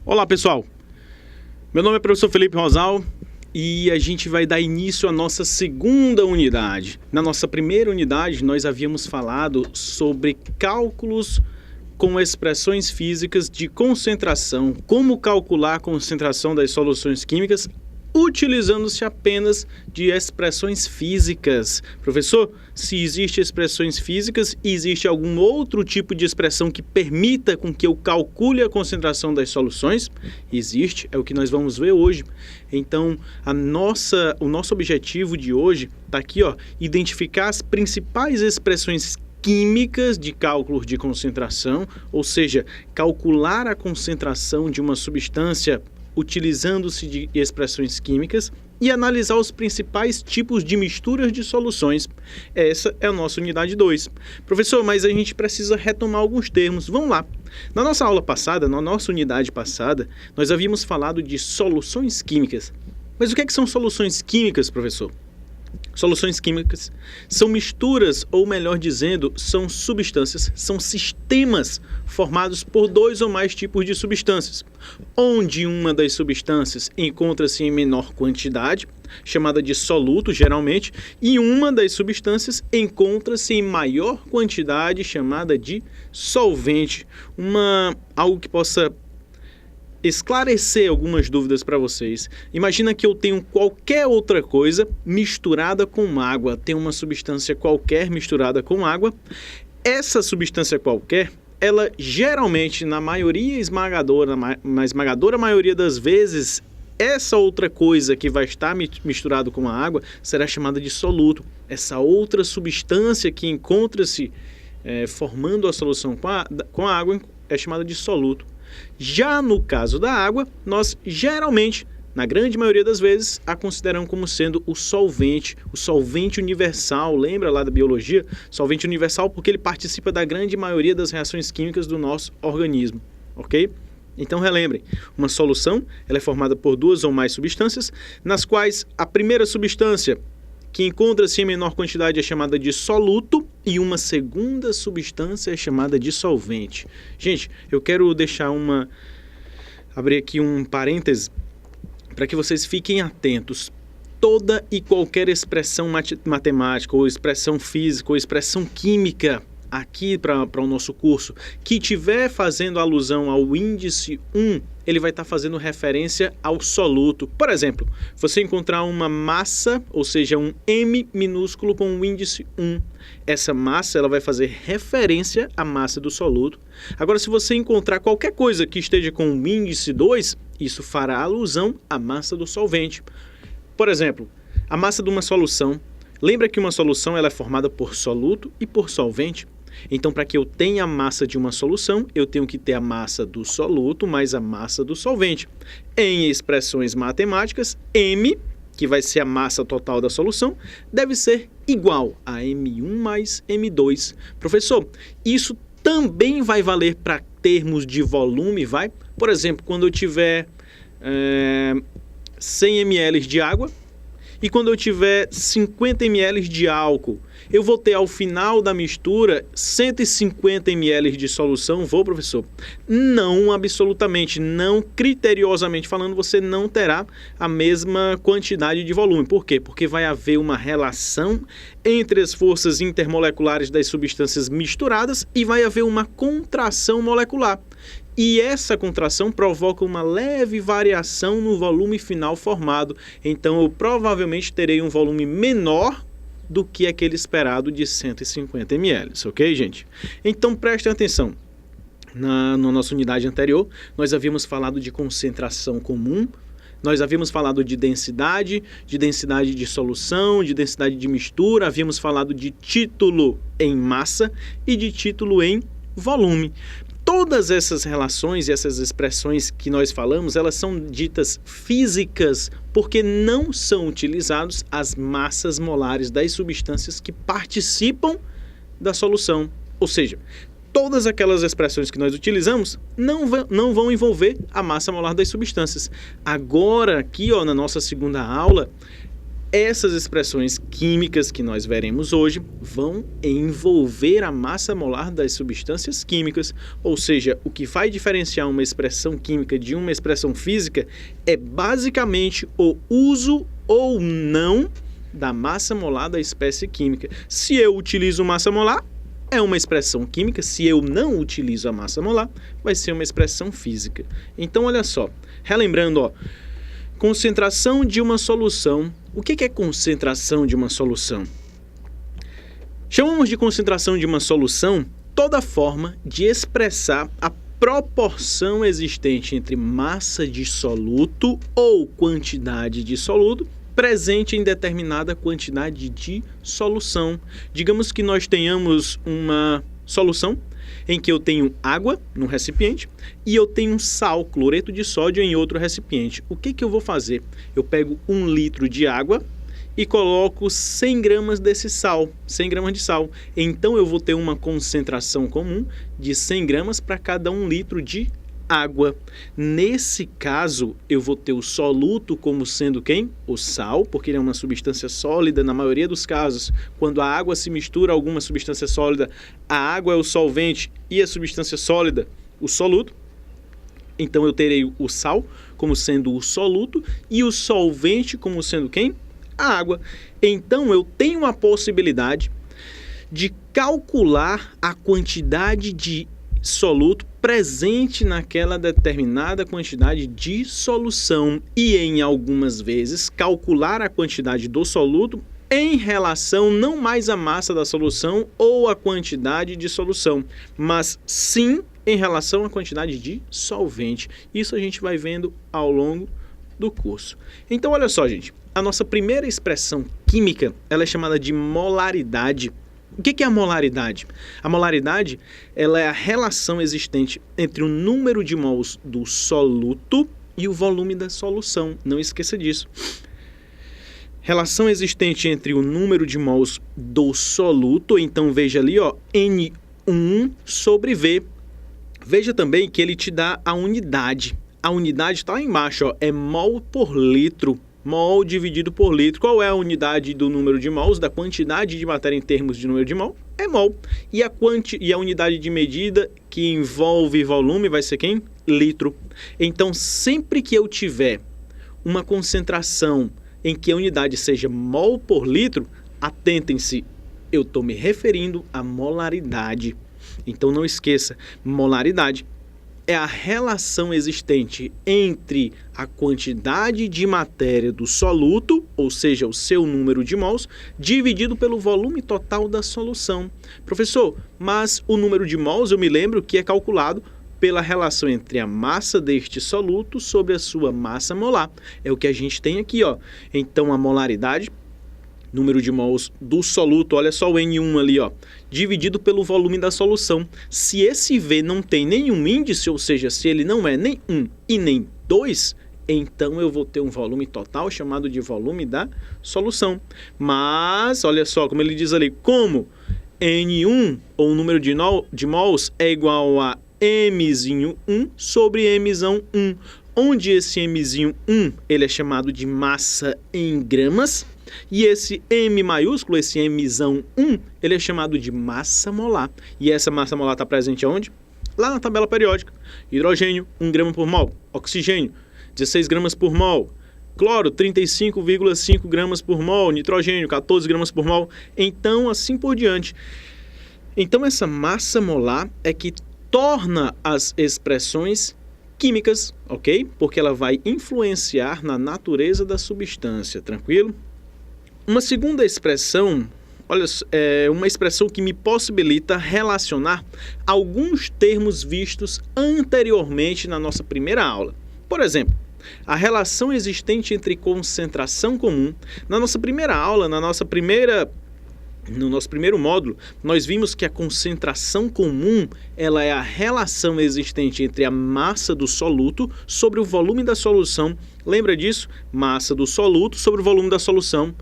Olá, pessoal. Meu nome é professor Felipe Rosal e a gente vai dar início à nossa segunda unidade. Na nossa primeira unidade, nós havíamos falado sobre cálculos com expressões físicas de concentração, como calcular a concentração das soluções químicas utilizando-se apenas de expressões físicas. Professor, se existem expressões físicas, existe algum outro tipo de expressão que permita com que eu calcule a concentração das soluções? Existe, é o que nós vamos ver hoje. Então, o nosso objetivo de hoje está aqui, identificar as principais expressões químicas de cálculo de concentração, ou seja, calcular a concentração de uma substância utilizando-se de expressões químicas e analisar os principais tipos de misturas de soluções. Essa é a nossa unidade 2. Professor, mas a gente precisa retomar alguns termos. Vamos lá. Na nossa aula passada, na nossa unidade passada, nós havíamos falado de soluções químicas. Mas o que são soluções químicas, professor? Soluções químicas são misturas, ou melhor dizendo, são substâncias, são sistemas formados por dois ou mais tipos de substâncias, onde uma das substâncias encontra-se em menor quantidade, chamada de soluto geralmente, e uma das substâncias encontra-se em maior quantidade, chamada de solvente. Algo que possa esclarecer algumas dúvidas para vocês. Imagina que eu tenho qualquer outra coisa misturada com água. Tem uma substância qualquer misturada com água. Essa substância qualquer, ela geralmente, na esmagadora maioria das vezes, essa outra coisa que vai estar misturada com a água será chamada de soluto. Essa outra substância que encontra-se formando a solução com a água é chamada de soluto. Já no caso da água, nós geralmente, na grande maioria das vezes, a consideramos como sendo o solvente universal. Lembra lá da biologia? Solvente universal porque ele participa da grande maioria das reações químicas do nosso organismo, ok? Então relembrem, uma solução ela é formada por duas ou mais substâncias, nas quais a primeira substância que encontra-se em menor quantidade é chamada de soluto e uma segunda substância é chamada de solvente. Gente, eu quero abrir aqui um parêntese para que vocês fiquem atentos. Toda e qualquer expressão matemática, ou expressão física, ou expressão química aqui para o nosso curso, que estiver fazendo alusão ao índice 1, ele vai estar fazendo referência ao soluto. Por exemplo, você encontrar uma massa, ou seja, um M minúsculo com o índice 1. Essa massa ela vai fazer referência à massa do soluto. Agora, se você encontrar qualquer coisa que esteja com o índice 2, isso fará alusão à massa do solvente. Por exemplo, a massa de uma solução. Lembra que uma solução ela é formada por soluto e por solvente? Então, para que eu tenha a massa de uma solução, eu tenho que ter a massa do soluto mais a massa do solvente. Em expressões matemáticas, M, que vai ser a massa total da solução, deve ser igual a M1 mais M2. Professor, isso também vai valer para termos de volume, vai? Por exemplo, quando eu tiver 100 ml de água, e quando eu tiver 50 ml de álcool, eu vou ter ao final da mistura 150 ml de solução, professor? Não, absolutamente, não, criteriosamente falando, você não terá a mesma quantidade de volume. Por quê? Porque vai haver uma relação entre as forças intermoleculares das substâncias misturadas e vai haver uma contração molecular. E essa contração provoca uma leve variação no volume final formado. Então, eu provavelmente terei um volume menor do que aquele esperado de 150 ml, ok, gente? Então, prestem atenção. Na nossa unidade anterior, nós havíamos falado de concentração comum, nós havíamos falado de densidade de solução, de densidade de mistura, havíamos falado de título em massa e de título em volume. Todas essas relações e essas expressões que nós falamos, elas são ditas físicas porque não são utilizados as massas molares das substâncias que participam da solução. Ou seja, todas aquelas expressões que nós utilizamos não vão envolver a massa molar das substâncias. Agora, aqui na nossa segunda aula, essas expressões químicas que nós veremos hoje vão envolver a massa molar das substâncias químicas, ou seja, o que vai diferenciar uma expressão química de uma expressão física é basicamente o uso ou não da massa molar da espécie química. Se eu utilizo massa molar, é uma expressão química. Se eu não utilizo a massa molar, vai ser uma expressão física. Então, olha só, relembrando, concentração de uma solução. O que é concentração de uma solução? Chamamos de concentração de uma solução toda forma de expressar a proporção existente entre massa de soluto ou quantidade de soluto presente em determinada quantidade de solução. Digamos que nós tenhamos uma solução em que eu tenho água num recipiente e eu tenho sal, cloreto de sódio, em outro recipiente. O que eu vou fazer? Eu pego 1 litro de água e coloco 100 gramas desse sal, 100 gramas de sal. Então eu vou ter uma concentração comum de 100 gramas para cada 1 litro de água. Nesse caso, eu vou ter o soluto como sendo quem? O sal, porque ele é uma substância sólida. Na maioria dos casos, quando a água se mistura a alguma substância sólida, a água é o solvente e a substância sólida, o soluto. Então eu terei o sal como sendo o soluto e o solvente como sendo quem? A água. Então eu tenho a possibilidade de calcular a quantidade de soluto presente naquela determinada quantidade de solução e, em algumas vezes, calcular a quantidade do soluto em relação não mais à massa da solução ou à quantidade de solução, mas sim em relação à quantidade de solvente. Isso a gente vai vendo ao longo do curso. Então, olha só, gente, a nossa primeira expressão química, ela é chamada de molaridade. O que é a molaridade? A molaridade, ela é a relação existente entre o número de mols do soluto e o volume da solução. Não esqueça disso. Relação existente entre o número de mols do soluto, então veja ali, N1 sobre V. Veja também que ele te dá a unidade. A unidade está lá embaixo, é mol por litro. Mol dividido por litro. Qual é a unidade do número de mols, da quantidade de matéria em termos de número de mol? É mol. E a unidade de medida que envolve volume vai ser quem? Litro. Então, sempre que eu tiver uma concentração em que a unidade seja mol por litro, atentem-se, eu estou me referindo à molaridade. Então, não esqueça, molaridade é a relação existente entre a quantidade de matéria do soluto, ou seja, o seu número de mols, dividido pelo volume total da solução. Professor, mas o número de mols eu me lembro que é calculado pela relação entre a massa deste soluto sobre a sua massa molar. É o que a gente tem aqui, Então, a molaridade, número de mols do soluto, olha só o N1 ali, dividido pelo volume da solução. Se esse V não tem nenhum índice, ou seja, se ele não é nem 1 e nem 2, então eu vou ter um volume total chamado de volume da solução. Mas, olha só como ele diz ali, como N1, ou o número de mols, é igual a Mzinho 1 sobre Mzão 1, onde esse Mzinho 1 ele é chamado de massa em gramas, e esse M maiúsculo, esse Mzão 1, ele é chamado de massa molar. E essa massa molar está presente aonde? Lá na tabela periódica. Hidrogênio, 1 grama por mol. Oxigênio, 16 gramas por mol. Cloro, 35,5 gramas por mol. Nitrogênio, 14 gramas por mol. Então, assim por diante. Então, essa massa molar é que torna as expressões químicas, ok? Porque ela vai influenciar na natureza da substância, tranquilo? Uma segunda expressão, é uma expressão que me possibilita relacionar alguns termos vistos anteriormente na nossa primeira aula. Por exemplo, a relação existente entre concentração comum. Na nossa primeira aula, no nosso primeiro módulo, nós vimos que a concentração comum ela é a relação existente entre a massa do soluto sobre o volume da solução. Lembra disso? Massa do soluto sobre o volume da solução.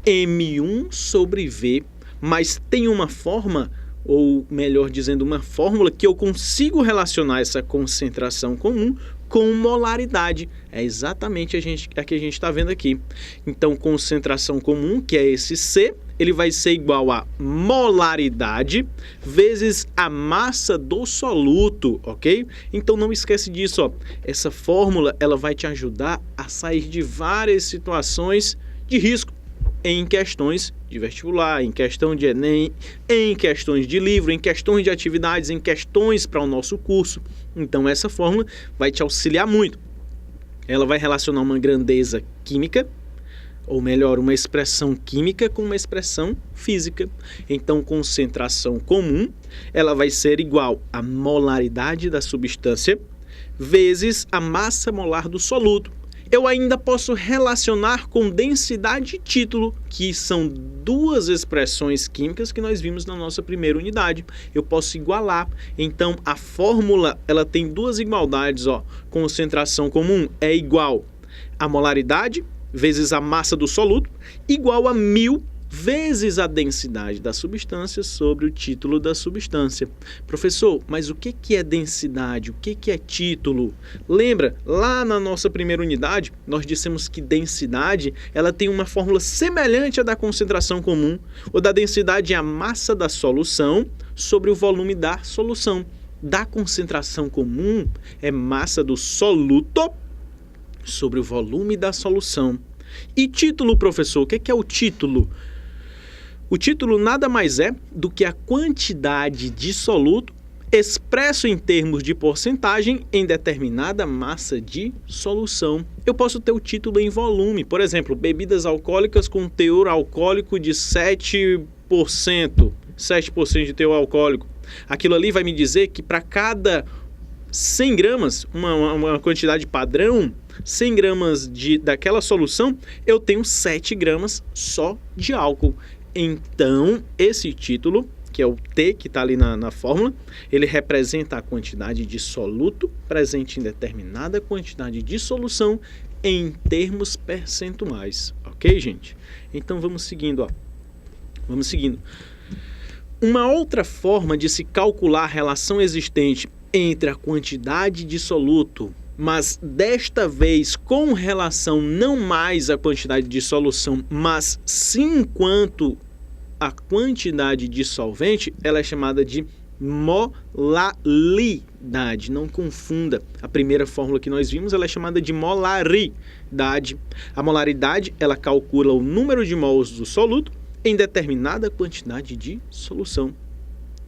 M1 sobre V, mas tem uma forma, ou melhor dizendo, uma fórmula que eu consigo relacionar essa concentração comum com molaridade. É exatamente a que a gente está vendo aqui. Então, concentração comum, que é esse C, ele vai ser igual a molaridade vezes a massa do soluto, ok? Então, não esquece disso, ó. Essa fórmula, ela vai te ajudar a sair de várias situações de risco em questões de vestibular, em questão de Enem, em questões de livro, em questões de atividades, em questões para o nosso curso. Então, essa fórmula vai te auxiliar muito. Ela vai relacionar uma grandeza química, ou melhor, uma expressão química com uma expressão física. Então, concentração comum, ela vai ser igual à molaridade da substância vezes a massa molar do soluto. Eu ainda posso relacionar com densidade e título, que são duas expressões químicas que nós vimos na nossa primeira unidade. Eu posso igualar. Então, a fórmula ela tem duas igualdades. Ó. Concentração comum é igual a molaridade vezes a massa do soluto, igual a 1000 vezes a densidade da substância sobre o título da substância. Professor, mas o que é densidade? O que é título? Lembra, lá na nossa primeira unidade, nós dissemos que densidade ela tem uma fórmula semelhante à da concentração comum. O da densidade é a massa da solução sobre o volume da solução. Da concentração comum é massa do soluto sobre o volume da solução. E título, professor, o que é o título? O título nada mais é do que a quantidade de soluto expresso em termos de porcentagem em determinada massa de solução. Eu posso ter o título em volume, por exemplo, bebidas alcoólicas com teor alcoólico de 7% de teor alcoólico. Aquilo ali vai me dizer que para cada 100 gramas, uma quantidade padrão, 100 gramas daquela solução, eu tenho 7 gramas só de álcool. Então, esse título, que é o T que está ali na fórmula, ele representa a quantidade de soluto presente em determinada quantidade de solução em termos percentuais. Ok, gente? Então, vamos seguindo. Ó. Vamos seguindo. Uma outra forma de se calcular a relação existente entre a quantidade de soluto, mas desta vez com relação não mais à quantidade de solução, mas sim quanto a quantidade de solvente, ela é chamada de molaridade. Não confunda. A primeira fórmula que nós vimos, ela é chamada de molaridade. A molaridade, ela calcula o número de mols do soluto em determinada quantidade de solução.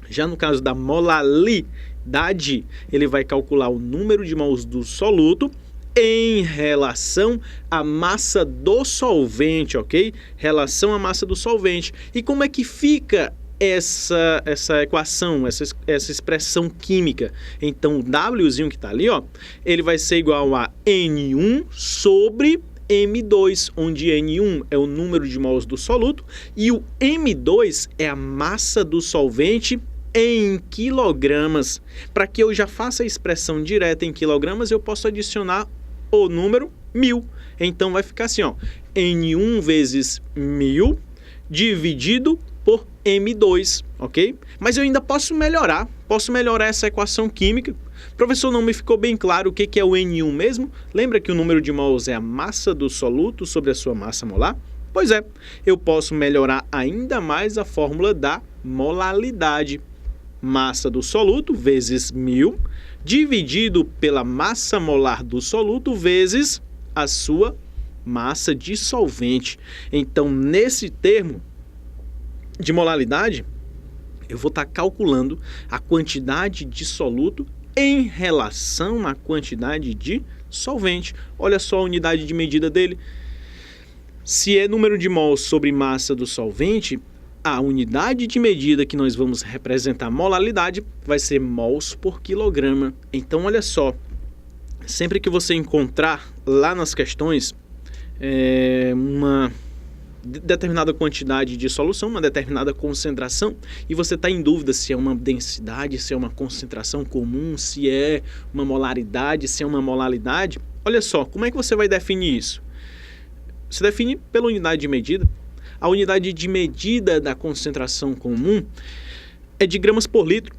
Já no caso da molaridade, ele vai calcular o número de mols do soluto em relação à massa do solvente, ok? Relação à massa do solvente. E como é que fica essa equação, essa expressão química? Então, o Wzinho que está ali, ó, ele vai ser igual a N1 sobre M2, onde N1 é o número de mols do soluto e o M2 é a massa do solvente em quilogramas. Para que eu já faça a expressão direta em quilogramas, eu posso adicionar o número 1000. Então vai ficar assim, ó, N1 vezes 1000 dividido por M2, ok? Mas eu ainda posso melhorar essa equação química. Professor, não me ficou bem claro o que é o N1 mesmo? Lembra que o número de mols é a massa do soluto sobre a sua massa molar? Pois é, eu posso melhorar ainda mais a fórmula da molaridade. Massa do soluto vezes 1000 dividido pela massa molar do soluto vezes a sua massa de solvente. Então, nesse termo de molaridade, eu vou estar calculando a quantidade de soluto em relação à quantidade de solvente. Olha só a unidade de medida dele. Se é número de mols sobre massa do solvente, a unidade de medida que nós vamos representar a molaridade vai ser mols por quilograma. Então, olha só, sempre que você encontrar lá nas questões uma determinada quantidade de solução, uma determinada concentração, e você está em dúvida se é uma densidade, se é uma concentração comum, se é uma molaridade, se é uma molaridade, olha só, como é que você vai definir isso? Você define pela unidade de medida. A unidade de medida da concentração comum é de gramas por litro.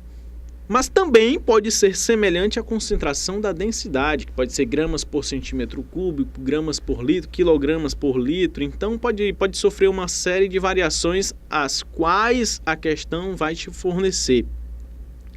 Mas também pode ser semelhante à concentração da densidade, que pode ser gramas por centímetro cúbico, gramas por litro, quilogramas por litro. Então pode sofrer uma série de variações as quais a questão vai te fornecer.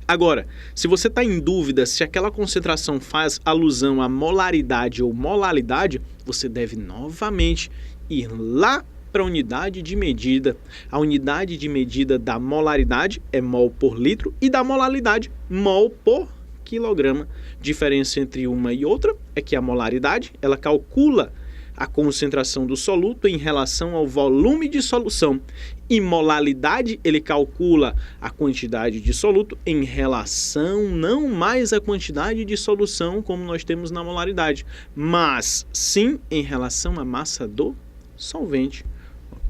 Agora, se você está em dúvida se aquela concentração faz alusão à molaridade ou molalidade, você deve novamente ir lá para a unidade de medida. A unidade de medida da molaridade é mol por litro e da molalidade, mol por quilograma. Diferença entre uma e outra é que a molaridade, ela calcula a concentração do soluto em relação ao volume de solução. E molalidade, ele calcula a quantidade de soluto em relação não mais à quantidade de solução como nós temos na molaridade, mas sim em relação à massa do solvente.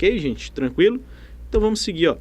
Ok, gente? Tranquilo? Então vamos seguir, ó.